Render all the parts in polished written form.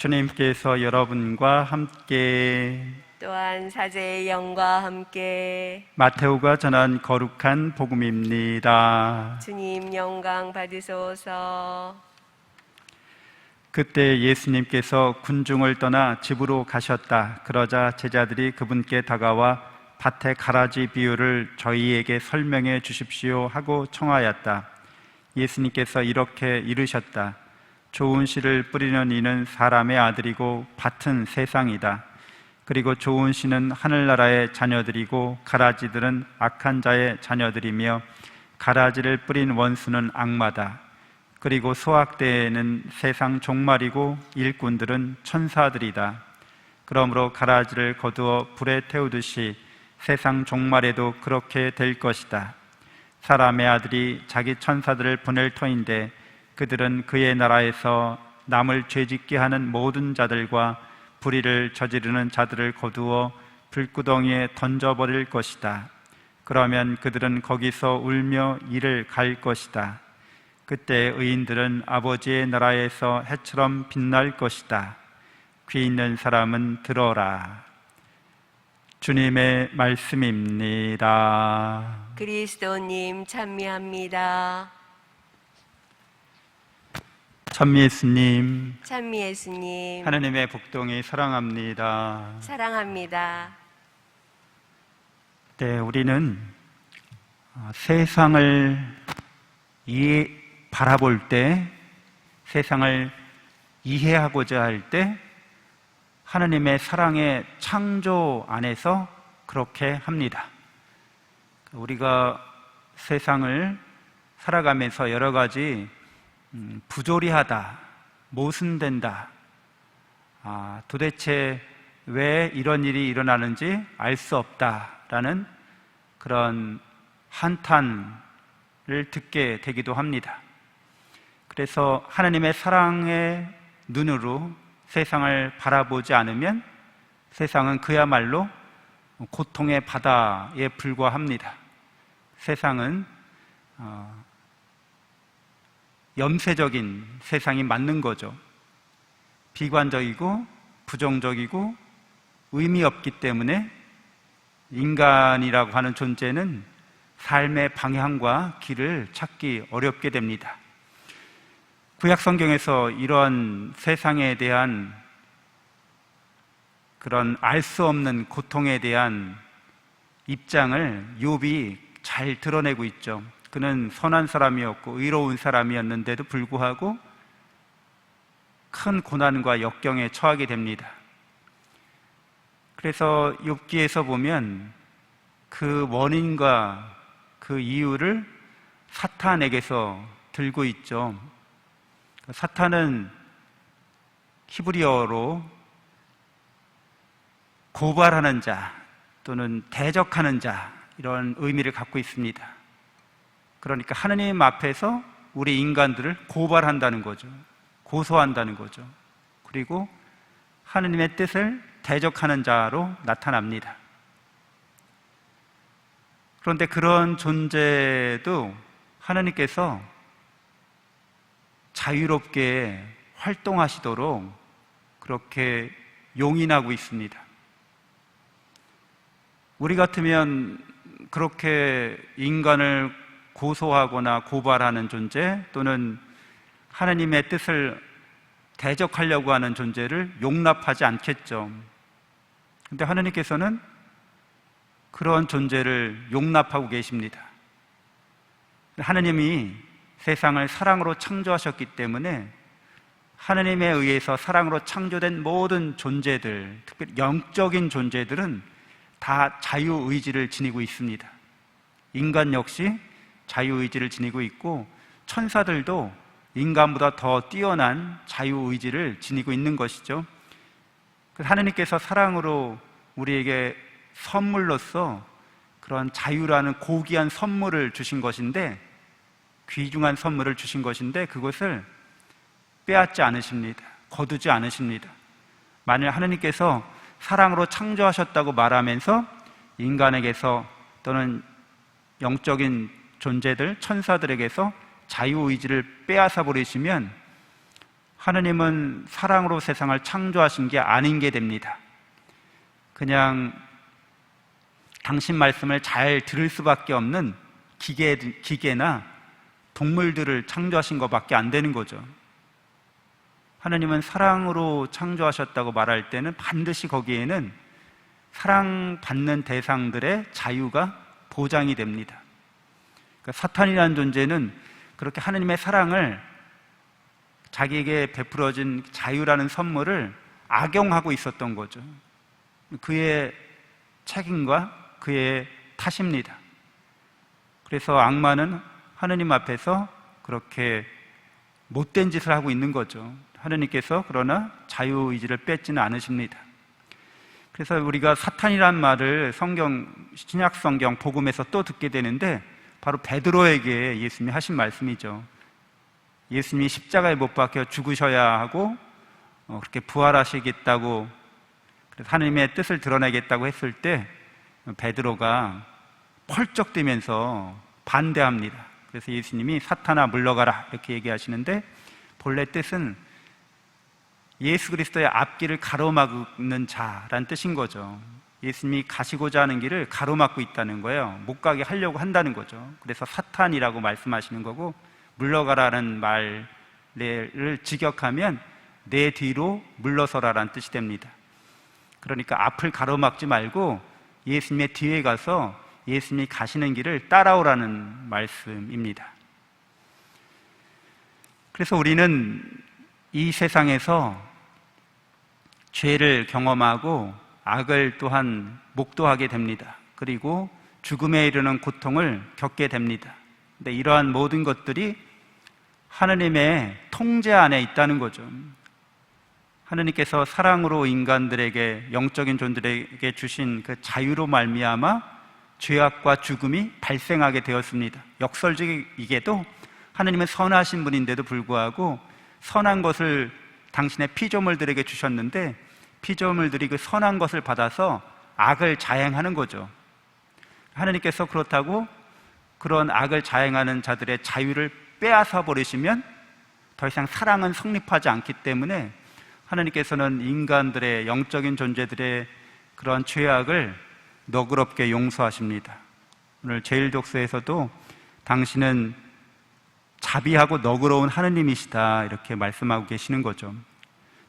주님께서 여러분과 함께 또한 사제의 영과 함께 마테오가 전한 거룩한 복음입니다. 주님 영광 받으소서. 그때 예수님께서 군중을 떠나 집으로 가셨다. 그러자 제자들이 그분께 다가와 밭의 가라지 비유를 저희에게 설명해 주십시오 하고 청하였다. 예수님께서 이렇게 이르셨다. 좋은 씨를 뿌리는 이는 사람의 아들이고 밭은 세상이다. 그리고 좋은 씨는 하늘나라의 자녀들이고 가라지들은 악한 자의 자녀들이며 가라지를 뿌린 원수는 악마다. 그리고 소학대에는 세상 종말이고 일꾼들은 천사들이다. 그러므로 가라지를 거두어 불에 태우듯이 세상 종말에도 그렇게 될 것이다. 사람의 아들이 자기 천사들을 보낼 터인데 그들은 그의 나라에서 남을 죄짓게 하는 모든 자들과 불의를 저지르는 자들을 거두어 불구덩이에 던져버릴 것이다. 그러면 그들은 거기서 울며 이를 갈 것이다. 그때 의인들은 아버지의 나라에서 해처럼 빛날 것이다. 귀 있는 사람은 들어라. 주님의 말씀입니다. 그리스도님 찬미합니다. 찬미 예수님 하나님의 복동이 사랑합니다. 사랑합니다. 네, 우리는 세상을 바라볼 때, 세상을 이해하고자 할 때 하나님의 사랑의 창조 안에서 그렇게 합니다. 우리가 세상을 살아가면서 여러 가지 부조리하다, 모순된다, 도대체 왜 이런 일이 일어나는지 알 수 없다라는 그런 한탄을 듣게 되기도 합니다. 그래서 하나님의 사랑의 눈으로 세상을 바라보지 않으면 세상은 그야말로 고통의 바다에 불과합니다. 세상은 염세적인 세상이 맞는 거죠. 비관적이고 부정적이고 의미 없기 때문에 인간이라고 하는 존재는 삶의 방향과 길을 찾기 어렵게 됩니다. 구약 성경에서 이런 세상에 대한 그런 알 수 없는 고통에 대한 입장을 욥이 잘 드러내고 있죠. 그는 선한 사람이었고 의로운 사람이었는데도 불구하고 큰 고난과 역경에 처하게 됩니다. 그래서 욥기에서 보면 그 원인과 그 이유를 사탄에게서 들고 있죠. 사탄은 히브리어로 고발하는 자 또는 대적하는 자, 이런 의미를 갖고 있습니다. 그러니까 하느님 앞에서 우리 인간들을 고발한다는 거죠. 고소한다는 거죠. 그리고 하느님의 뜻을 대적하는 자로 나타납니다. 그런데 그런 존재도 하나님께서 자유롭게 활동하시도록 그렇게 용인하고 있습니다. 우리 같으면 그렇게 인간을 고소하거나 고발하는 존재 또는 하나님의 뜻을 대적하려고 하는 존재를 용납하지 않겠죠. 그런데 하나님께서는 그런 존재를 용납하고 계십니다. 하나님이 세상을 사랑으로 창조하셨기 때문에 하나님에 의해서 사랑으로 창조된 모든 존재들, 특별히 영적인 존재들은 다 자유의지를 지니고 있습니다. 인간 역시 자유의지를 지니고 있고 천사들도 인간보다 더 뛰어난 자유의지를 지니고 있는 것이죠. 하나님께서 사랑으로 우리에게 선물로서 그런 자유라는 고귀한 선물을 주신 것인데, 귀중한 선물을 주신 것인데 그것을 빼앗지 않으십니다. 거두지 않으십니다. 만일 하나님께서 사랑으로 창조하셨다고 말하면서 인간에게서 또는 영적인 존재들, 천사들에게서 자유의지를 빼앗아 버리시면 하느님은 사랑으로 세상을 창조하신 게 아닌 게 됩니다. 그냥 당신 말씀을 잘 들을 수밖에 없는 기계나 동물들을 창조하신 것밖에 안 되는 거죠. 하느님은 사랑으로 창조하셨다고 말할 때는 반드시 거기에는 사랑받는 대상들의 자유가 보장이 됩니다. 그러니까 사탄이라는 존재는 그렇게 하느님의 사랑을, 자기에게 베풀어진 자유라는 선물을 악용하고 있었던 거죠. 그의 책임과 그의 탓입니다. 그래서 악마는 하느님 앞에서 그렇게 못된 짓을 하고 있는 거죠. 하느님께서 그러나 자유의지를 뺏지는 않으십니다. 그래서 우리가 사탄이란 말을 신약 성경 복음에서 또 듣게 되는데, 바로 베드로에게 예수님이 하신 말씀이죠. 예수님이 십자가에 못 박혀 죽으셔야 하고 그렇게 부활하시겠다고, 그래서 하느님의 뜻을 드러내겠다고 했을 때 베드로가 펄쩍 뛰면서 반대합니다. 그래서 예수님이 사탄아 물러가라 이렇게 얘기하시는데, 본래 뜻은 예수 그리스도의 앞길을 가로막는 자라는 뜻인 거죠. 예수님이 가시고자 하는 길을 가로막고 있다는 거예요. 못 가게 하려고 한다는 거죠. 그래서 사탄이라고 말씀하시는 거고, 물러가라는 말을 직역하면 내 뒤로 물러서라라는 뜻이 됩니다. 그러니까 앞을 가로막지 말고 예수님의 뒤에 가서 예수님이 가시는 길을 따라오라는 말씀입니다. 그래서 우리는 이 세상에서 죄를 경험하고 악을 또한 목도하게 됩니다. 그리고 죽음에 이르는 고통을 겪게 됩니다. 근데 이러한 모든 것들이 하느님의 통제 안에 있다는 거죠. 하느님께서 사랑으로 인간들에게, 영적인 존재들에게 주신 그 자유로 말미암아 죄악과 죽음이 발생하게 되었습니다. 역설적이게도 하느님은 선하신 분인데도 불구하고 선한 것을 당신의 피조물들에게 주셨는데, 피조물들이 그 선한 것을 받아서 악을 자행하는 거죠. 하느님께서 그렇다고 그런 악을 자행하는 자들의 자유를 빼앗아 버리시면 더 이상 사랑은 성립하지 않기 때문에 하느님께서는 인간들의, 영적인 존재들의 그런 죄악을 너그럽게 용서하십니다. 오늘 제1독서에서도 당신은 자비하고 너그러운 하느님이시다 이렇게 말씀하고 계시는 거죠.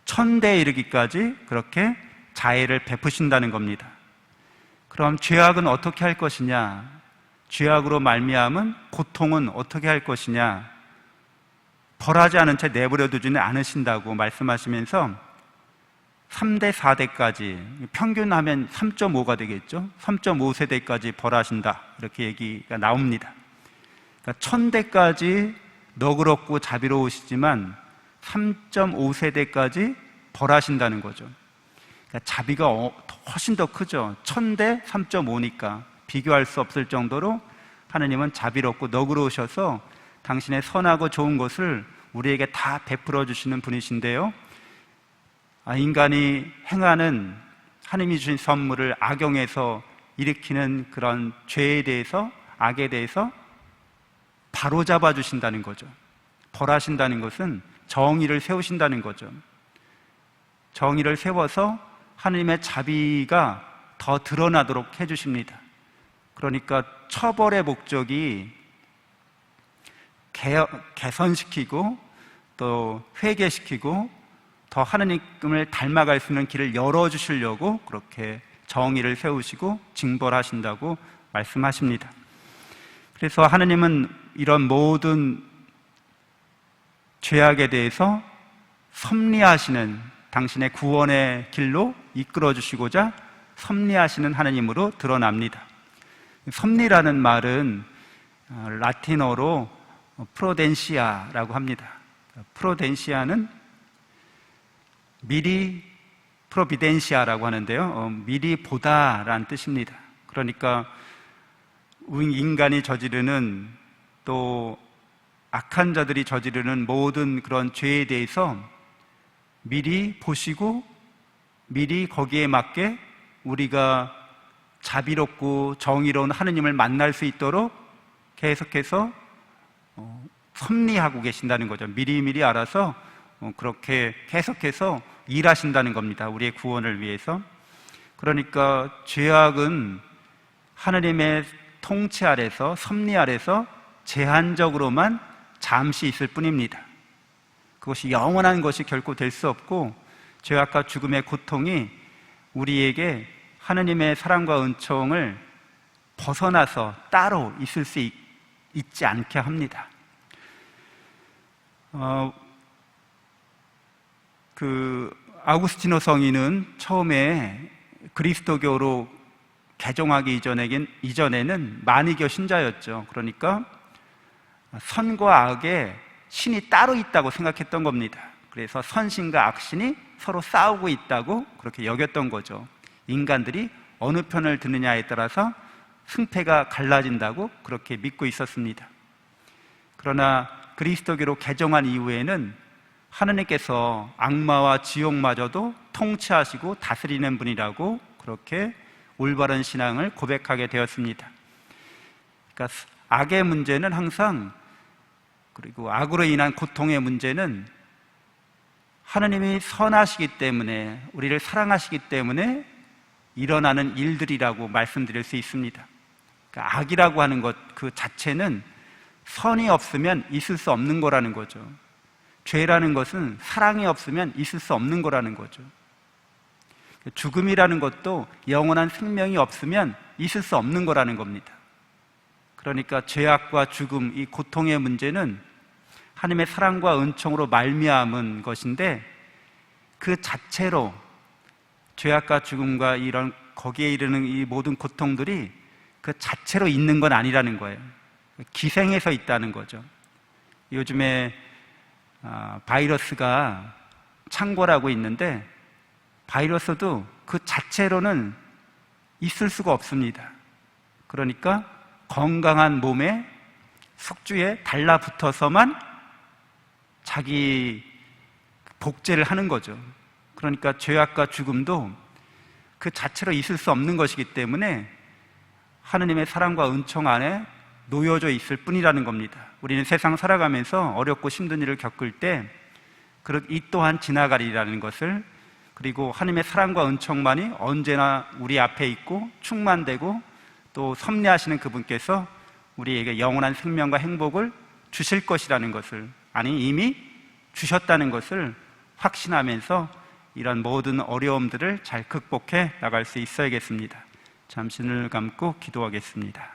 천대에 이르기까지 그렇게 자애를 베푸신다는 겁니다. 그럼 죄악은 어떻게 할 것이냐? 죄악으로 말미암은 고통은 어떻게 할 것이냐? 벌하지 않은 채 내버려 두지는 않으신다고 말씀하시면서 3대, 4대까지, 평균하면 3.5가 되겠죠? 3.5세대까지 벌하신다 이렇게 얘기가 나옵니다. 그러니까 1000대까지 너그럽고 자비로우시지만 3.5세대까지 벌하신다는 거죠. 그러니까 자비가 훨씬 더 크죠. 1000대 3.5니까 비교할 수 없을 정도로 하느님은 자비롭고 너그러우셔서 당신의 선하고 좋은 것을 우리에게 다 베풀어 주시는 분이신데요, 인간이 행하는 하느님이 주신 선물을 악용해서 일으키는 그런 죄에 대해서, 악에 대해서 바로잡아 주신다는 거죠. 벌하신다는 것은 정의를 세우신다는 거죠. 정의를 세워서 하느님의 자비가 더 드러나도록 해주십니다. 그러니까 처벌의 목적이 개선시키고 또 회개시키고 더 하느님을 닮아갈 수 있는 길을 열어주시려고 그렇게 정의를 세우시고 징벌하신다고 말씀하십니다. 그래서 하느님은 이런 모든 죄악에 대해서 섭리하시는, 당신의 구원의 길로 이끌어 주시고자 섭리하시는 하느님으로 드러납니다. 섭리라는 말은 라틴어로 프로덴시아라고 합니다. 프로덴시아는 미리, 프로비덴시아라고 하는데요, 미리 보다라는 뜻입니다. 그러니까 인간이 저지르는, 또 악한 자들이 저지르는 모든 그런 죄에 대해서 미리 보시고 미리 거기에 맞게 우리가 자비롭고 정의로운 하느님을 만날 수 있도록 계속해서 섭리하고 계신다는 거죠. 미리미리 알아서 그렇게 계속해서 일하신다는 겁니다. 우리의 구원을 위해서. 그러니까 죄악은 하느님의 통치 아래서, 섭리 아래서 제한적으로만 잠시 있을 뿐입니다. 그것이 영원한 것이 결코 될 수 없고, 죄악과 죽음의 고통이 우리에게 하느님의 사랑과 은총을 벗어나서 따로 있을 수 있지 않게 합니다. 아우구스티노 성인은 처음에 그리스도교로 개종하기 이전에는 마니교 신자였죠. 그러니까 선과 악의 신이 따로 있다고 생각했던 겁니다. 그래서 선신과 악신이 서로 싸우고 있다고 그렇게 여겼던 거죠. 인간들이 어느 편을 드느냐에 따라서 승패가 갈라진다고 그렇게 믿고 있었습니다. 그러나 그리스도교로 개종한 이후에는 하느님께서 악마와 지옥마저도 통치하시고 다스리는 분이라고 그렇게 올바른 신앙을 고백하게 되었습니다. 그러니까 악의 문제는 항상, 그리고 악으로 인한 고통의 문제는 하느님이 선하시기 때문에, 우리를 사랑하시기 때문에 일어나는 일들이라고 말씀드릴 수 있습니다. 그러니까 악이라고 하는 것 그 자체는 선이 없으면 있을 수 없는 거라는 거죠. 죄라는 것은 사랑이 없으면 있을 수 없는 거라는 거죠. 죽음이라는 것도 영원한 생명이 없으면 있을 수 없는 거라는 겁니다. 그러니까 죄악과 죽음, 이 고통의 문제는 하나님의 사랑과 은총으로 말미암은 것인데, 그 자체로 죄악과 죽음과 이런 거기에 이르는 이 모든 고통들이 그 자체로 있는 건 아니라는 거예요. 기생해서 있다는 거죠. 요즘에 바이러스가 창궐하고 있는데, 바이러스도 그 자체로는 있을 수가 없습니다. 그러니까 건강한 몸에 숙주에 달라붙어서만 자기 복제를 하는 거죠. 그러니까 죄악과 죽음도 그 자체로 있을 수 없는 것이기 때문에 하느님의 사랑과 은총 안에 놓여져 있을 뿐이라는 겁니다. 우리는 세상 살아가면서 어렵고 힘든 일을 겪을 때 이 또한 지나가리라는 것을, 그리고 하느님의 사랑과 은총만이 언제나 우리 앞에 있고 충만되고 또 섭리하시는 그분께서 우리에게 영원한 생명과 행복을 주실 것이라는 것을, 아니 이미 주셨다는 것을 확신하면서 이런 모든 어려움들을 잘 극복해 나갈 수 있어야겠습니다. 잠시 눈을 감고 기도하겠습니다.